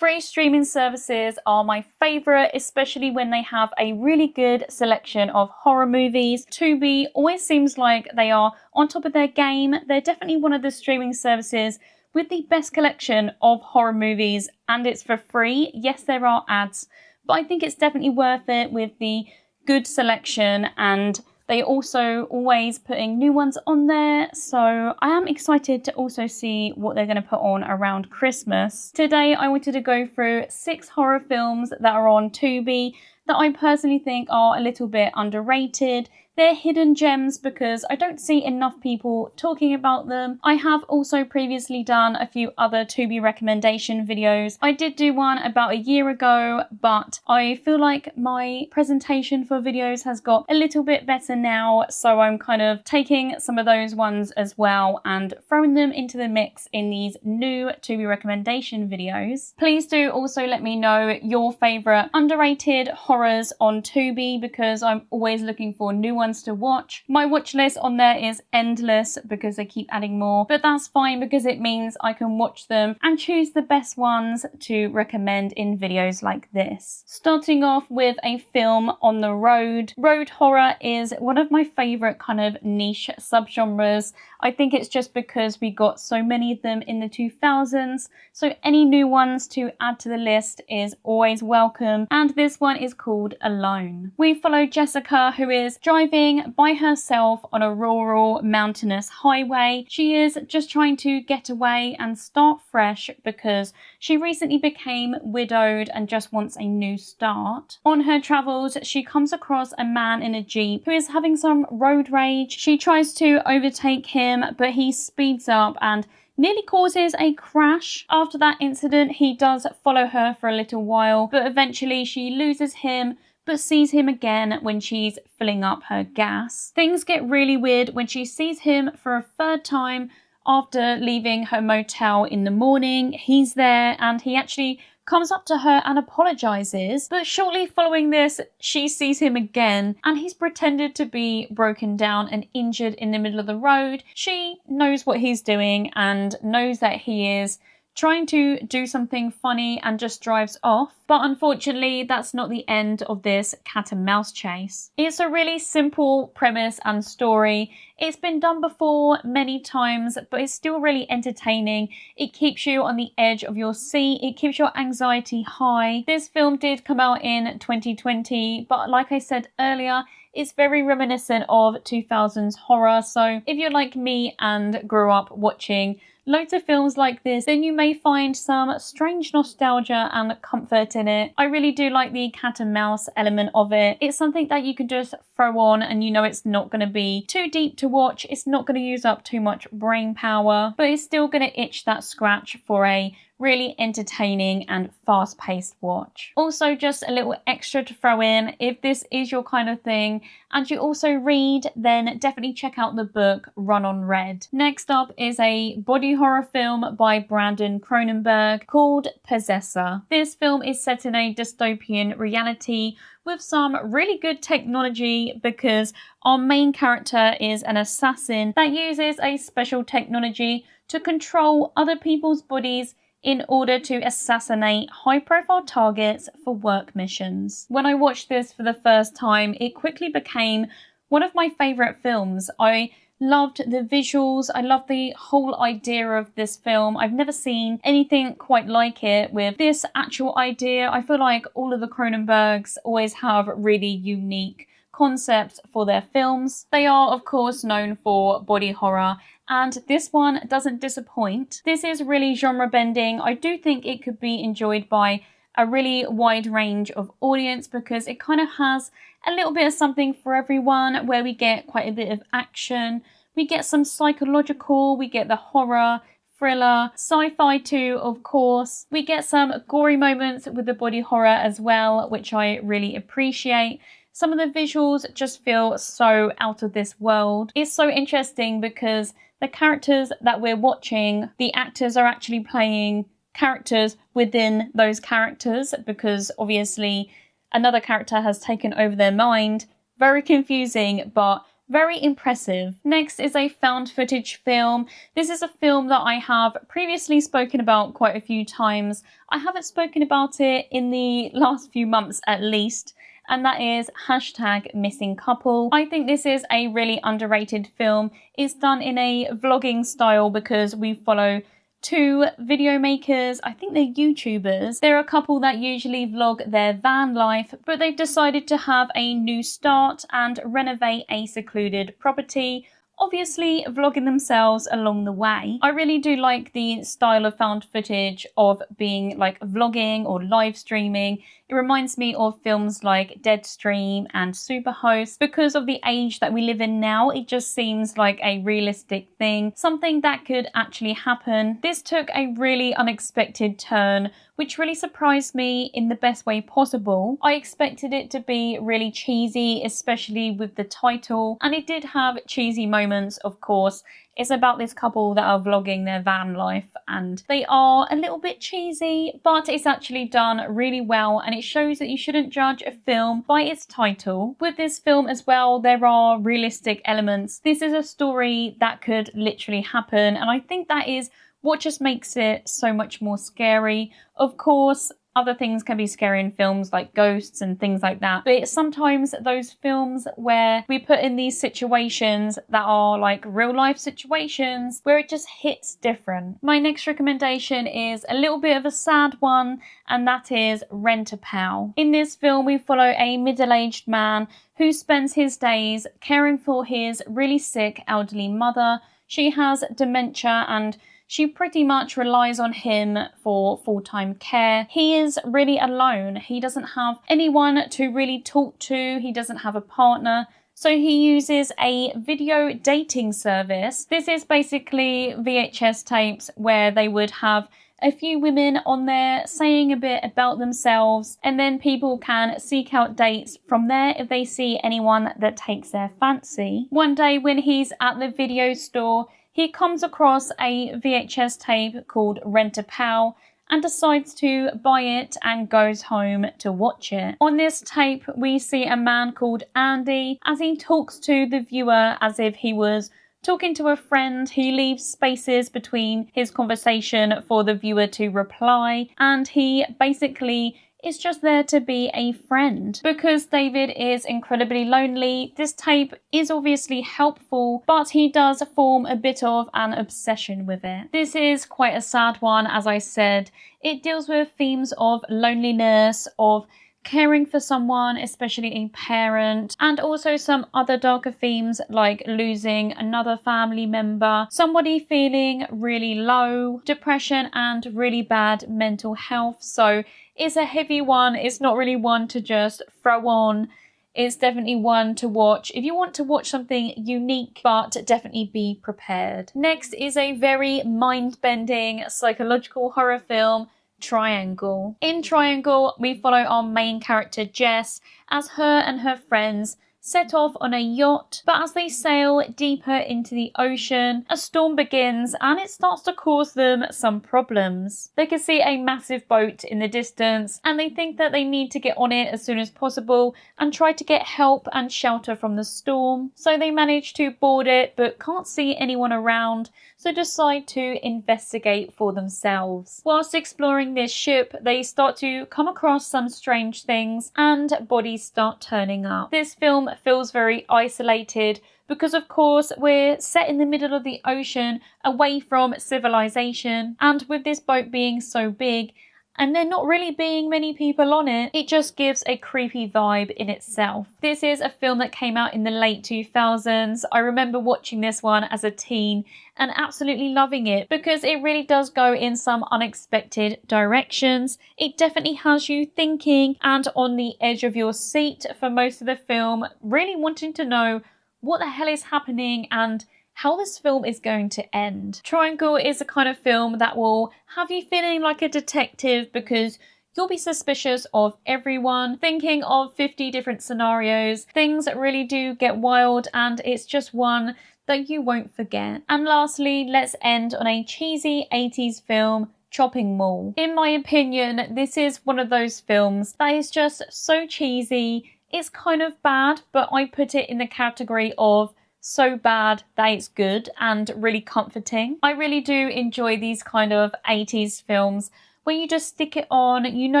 Free streaming services are my favourite, especially when they have a really good selection of horror movies. Tubi always seems like they are on top of their game. They're definitely one of the streaming services with the best collection of horror movies, and it's for free. Yes, there are ads, but I think it's definitely worth it with the good selection, and they also always putting new ones on there, so I am excited to also see what they're going to put on around Christmas. Today I wanted to go through 6 horror films that are on Tubi that I personally think are a little bit underrated. They're hidden gems because I don't see enough people talking about them. I have also previously done a few other Tubi recommendation videos. I did do one about a year ago, but I feel like my presentation for videos has got a little bit better now, so I'm kind of taking some of those ones as well and throwing them into the mix in these new Tubi recommendation videos. Please do also let me know your favourite underrated horrors on Tubi, because I'm always looking for new ones to watch. My watch list on there is endless because they keep adding more, but that's fine because it means I can watch them and choose the best ones to recommend in videos like this. Starting off with a film on the road. Road horror is one of my favourite kind of niche subgenres. I think it's just because we got so many of them in the 2000s, so any new ones to add to the list is always welcome, and this one is called Alone. We follow Jessica, who is driving by herself on a rural mountainous highway. She is just trying to get away and start fresh because she recently became widowed and just wants a new start. On her travels, she comes across a man in a Jeep who is having some road rage. She tries to overtake him, but he speeds up and nearly causes a crash. After that incident, he does follow her for a little while, but eventually she loses him, but sees him again when she's filling up her gas. Things get really weird when she sees him for a third time after leaving her motel in the morning. He's there and he actually comes up to her and apologizes, but shortly following this she sees him again and he's pretended to be broken down and injured in the middle of the road. She knows what he's doing and knows that he is trying to do something funny and just drives off. But unfortunately, that's not the end of this cat and mouse chase. It's a really simple premise and story. It's been done before many times, but it's still really entertaining. It keeps you on the edge of your seat. It keeps your anxiety high. This film did come out in 2020, but like I said earlier, it's very reminiscent of 2000s horror. So if you're like me and grew up watching loads of films like this, then you may find some strange nostalgia and comfort in it. I really do like the cat and mouse element of it. It's something that you can just throw on and you know it's not going to be too deep to watch. It's not going to use up too much brain power, but it's still going to itch that scratch for a really entertaining and fast-paced watch. Also, just a little extra to throw in, if this is your kind of thing and you also read, then definitely check out the book Run on Red. Next up is a body horror film by Brandon Cronenberg called Possessor. This film is set in a dystopian reality with some really good technology because our main character is an assassin that uses a special technology to control other people's bodies in order to assassinate high-profile targets for work missions. When I watched this for the first time, it quickly became one of my favourite films. I loved the visuals. I loved the whole idea of this film. I've never seen anything quite like it with this actual idea. I feel like all of the Cronenbergs always have really unique concepts for their films. They are, of course, known for body horror, and this one doesn't disappoint. This is really genre bending. I do think it could be enjoyed by a really wide range of audience because it kind of has a little bit of something for everyone, where we get quite a bit of action, we get some psychological, we get the horror, thriller, sci-fi too, of course. We get some gory moments with the body horror as well, which I really appreciate. Some of the visuals just feel so out of this world. It's so interesting because the characters that we're watching, the actors are actually playing characters within those characters because obviously another character has taken over their mind. Very confusing, but Very impressive. Next is a found footage film. This is a film that I have previously spoken about quite a few times. I haven't spoken about it in the last few months at least, and that is #MissingCouple. I think this is a really underrated film. It's done in a vlogging style because we follow two video makers. I think they're YouTubers. They're a couple that usually vlog their van life, but they've decided to have a new start and renovate a secluded property, obviously vlogging themselves along the way. I really do like the style of found footage of being like vlogging or live streaming. It reminds me of films like Deadstream and Superhost. Because of the age that we live in now, it just seems like a realistic thing, something that could actually happen. This took a really unexpected turn, which really surprised me in the best way possible. I expected it to be really cheesy, especially with the title, and it did have cheesy moments, of course. It's about this couple that are vlogging their van life, and they are a little bit cheesy, but it's actually done really well, and it shows that you shouldn't judge a film by its title. With this film as well, there are realistic elements. This is a story that could literally happen, and I think that is what just makes it so much more scary. Of course, other things can be scary in films like ghosts and things like that, but it's sometimes those films where we put in these situations that are like real life situations where it just hits different. My next recommendation is a little bit of a sad one, and that is Rent-A-Pal. In this film, we follow a middle-aged man who spends his days caring for his really sick elderly mother. She has dementia and she pretty much relies on him for full-time care. He is really alone. He doesn't have anyone to really talk to. He doesn't have a partner. So he uses a video dating service. This is basically VHS tapes where they would have a few women on there saying a bit about themselves, and then people can seek out dates from there if they see anyone that takes their fancy. One day when he's at the video store, he comes across a VHS tape called Rent-A-Pal and decides to buy it and goes home to watch it. On this tape, we see a man called Andy as he talks to the viewer as if he was talking to a friend. He leaves spaces between his conversation for the viewer to reply, and he basically is just there to be a friend. Because David is incredibly lonely, this tape is obviously helpful, but he does form a bit of an obsession with it. This is quite a sad one, as I said. It deals with themes of loneliness, of caring for someone, especially a parent, and also some other darker themes like losing another family member, somebody feeling really low, depression, and really bad mental health. So it's a heavy one. It's not really one to just throw on. It's definitely one to watch if you want to watch something unique, but definitely be prepared. Next is a very mind-bending psychological horror film, Triangle. In Triangle, we follow our main character Jess as her and her friends set off on a yacht, but as they sail deeper into the ocean, a storm begins and it starts to cause them some problems. They can see a massive boat in the distance and they think that they need to get on it as soon as possible and try to get help and shelter from the storm. So they manage to board it but can't see anyone around, so decide to investigate for themselves. Whilst exploring this ship, they start to come across some strange things and bodies start turning up. This film feels very isolated because, of course, we're set in the middle of the ocean away from civilization, and with this boat being so big and there not really being many people on it, it just gives a creepy vibe in itself. This is a film that came out in the late 2000s. I remember watching this one as a teen and absolutely loving it because it really does go in some unexpected directions. It definitely has you thinking and on the edge of your seat for most of the film, really wanting to know what the hell is happening and how this film is going to end. Triangle is the kind of film that will have you feeling like a detective because you'll be suspicious of everyone, thinking of 50 different scenarios. Things really do get wild, and it's just one that you won't forget. And lastly, let's end on a cheesy 80s film, Chopping Mall. In my opinion, this is one of those films that is just so cheesy. It's kind of bad, but I put it in the category of so bad that it's good and really comforting. I really do enjoy these kind of 80s films where you just stick it on, you know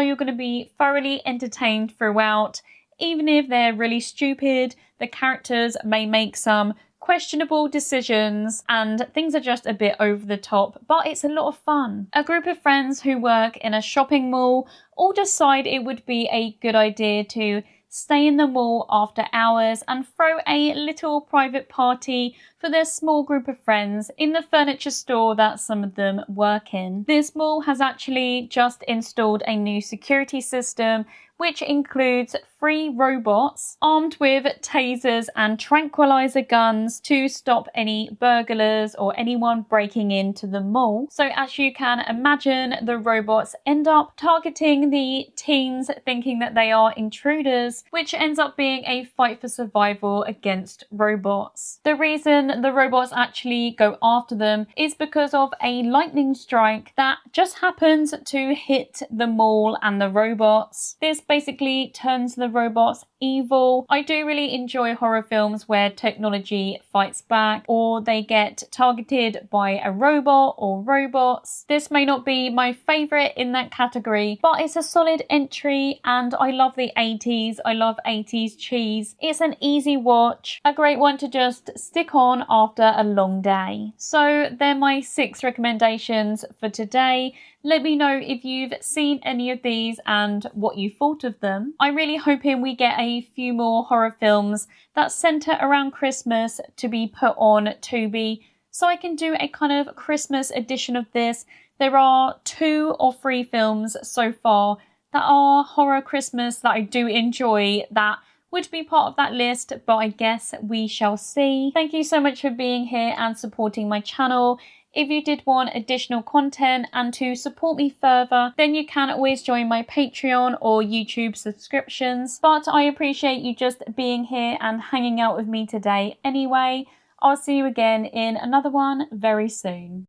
you're going to be thoroughly entertained throughout. Even if they're really stupid, the characters may make some questionable decisions and things are just a bit over the top, but it's a lot of fun. A group of friends who work in a shopping mall all decide it would be a good idea to stay in the mall after hours and throw a little private party for their small group of friends in the furniture store that some of them work in. This mall has actually just installed a new security system which includes 3 robots armed with tasers and tranquilizer guns to stop any burglars or anyone breaking into the mall. So as you can imagine, the robots end up targeting the teens thinking that they are intruders, which ends up being a fight for survival against robots. The reason the robots actually go after them is because of a lightning strike that just happens to hit the mall and the robots. This basically turns the robots evil. I do really enjoy horror films where technology fights back or they get targeted by a robot or robots. This may not be my favourite in that category, but it's a solid entry and I love the 80s. I love 80s cheese. It's an easy watch, a great one to just stick on after a long day. So they're my 6 recommendations for today. Let me know if you've seen any of these and what you thought of them. I'm really hoping we get a few more horror films that centre around Christmas to be put on Tubi so I can do a kind of Christmas edition of this. There are 2 or 3 films so far that are horror Christmas that I do enjoy that would be part of that list, but I guess we shall see. Thank you so much for being here and supporting my channel. If you did want additional content and to support me further, then you can always join my Patreon or YouTube subscriptions. But I appreciate you just being here and hanging out with me today anyway. I'll see you again in another one very soon.